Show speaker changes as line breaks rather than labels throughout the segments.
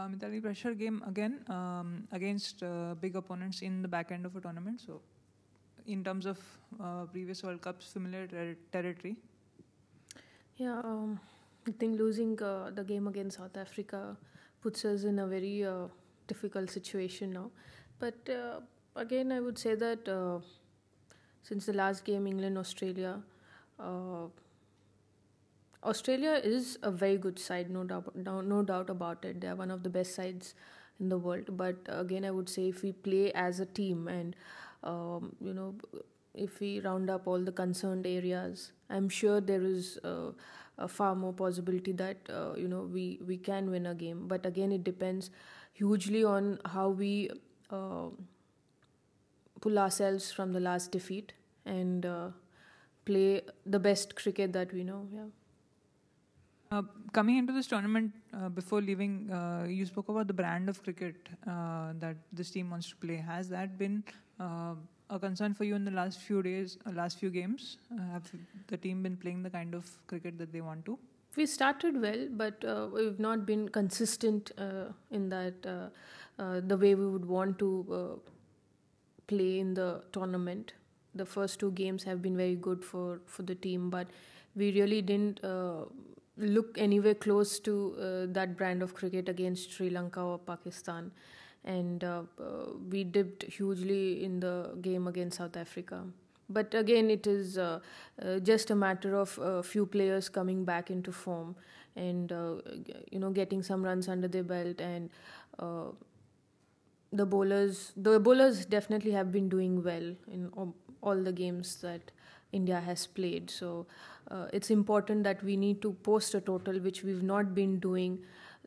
Mithali, pressure game again against big opponents in the back end of a tournament. So, in terms of previous World Cups, familiar territory.
Yeah, I think losing the game against South Africa puts us in a very difficult situation now. But again, I would say that since the last game, England Australia, uh, Australia is a very good side, no doubt about it. They are one of the best sides in the world. But again, I would say if we play as a team and if we round up all the concerned areas, I'm sure there is a far more possibility that we can win a game. But again, it depends hugely on how we pull ourselves from the last defeat and play the best cricket that we know. Yeah.
Coming into this tournament, before leaving, you spoke about the brand of cricket that this team wants to play. Has that been a concern for you in the last few days, last few games? Have the team been playing the kind of cricket that they want to?
We started well, but we've not been consistent in that the way we would want to play in the tournament. The first two games have been very good for the team, but we really didn't look anywhere close to that brand of cricket against Sri Lanka or Pakistan. And we dipped hugely in the game against South Africa. But again, it is just a matter of a few players coming back into form and getting some runs under their belt. And the bowlers definitely have been doing well in all the games that India has played. So it's important that we need to post a total, which we've not been doing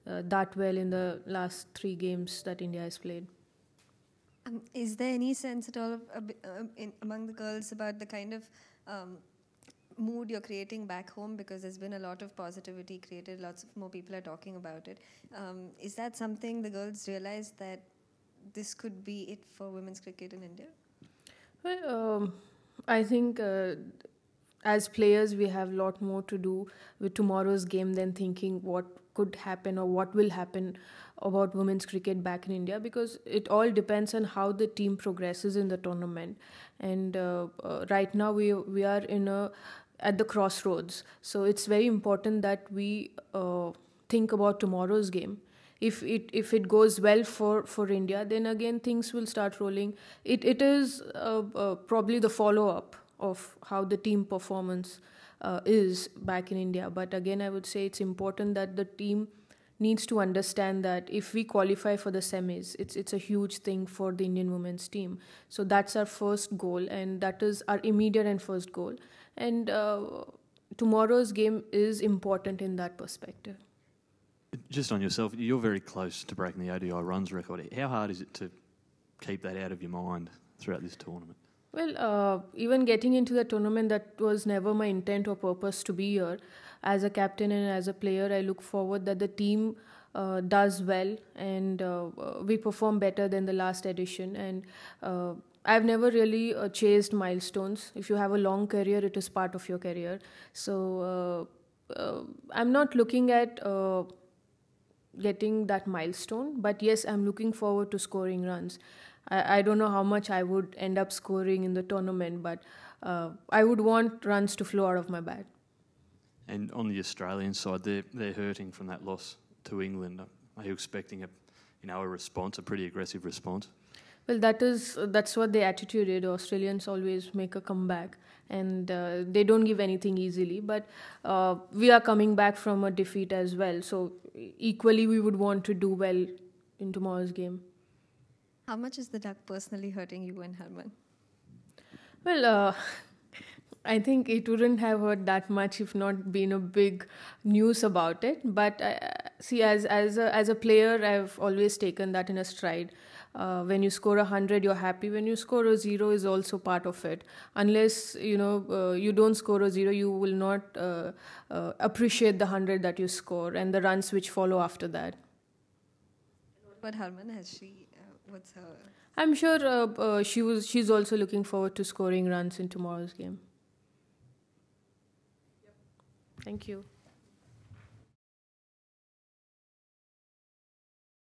that well in the last 3 games that India has played.
Is there any sense at all among the girls about the kind of mood you're creating back home? Because there's been a lot of positivity created, lots of more people are talking about it. Is that something the girls realize, that this could be it for women's cricket in India?
Well, I think as players, we have a lot more to do with tomorrow's game than thinking what could happen or what will happen about women's cricket back in India, because it all depends on how the team progresses in the tournament. And right now we are at the crossroads, so it's very important that we think about tomorrow's game. If it goes well for India, then again things will start rolling. It is probably the follow-up of how the team performance is back in India. But again, I would say it's important that the team needs to understand that if we qualify for the semis, it's a huge thing for the Indian women's team. So that's our first goal, and that is our immediate and first goal. And tomorrow's game is important in that perspective.
Just on yourself, you're very close to breaking the ODI runs record. How hard is it to keep that out of your mind throughout this tournament?
Well, even getting into the tournament, that was never my intent or purpose to be here. As a captain and as a player, I look forward that the team does well and we perform better than the last edition. And I've never really chased milestones. If you have a long career, it is part of your career. So I'm not looking at getting that milestone, but yes, I'm looking forward to scoring runs. I don't know how much I would end up scoring in the tournament, but I would want runs to flow out of my bat.
And on the Australian side, they're hurting from that loss to England. Are you expecting a response, a pretty aggressive response?
Well, that's what the attitude is. Australians always make a comeback, and they don't give anything easily. But we are coming back from a defeat as well, so equally we would want to do well in tomorrow's game.
How much is the duck personally hurting you and Harman?
Well, I think it wouldn't have hurt that much if not been a big news about it. But see, as a player, I've always taken that in a stride. When you score 100, you're happy. When you score a 0, is also part of it. Unless you don't score a 0, you will not appreciate the 100 that you score and the runs which follow after that.
But Harman, has she? What's her?
I'm sure she's also looking forward to scoring runs in tomorrow's game. Thank you.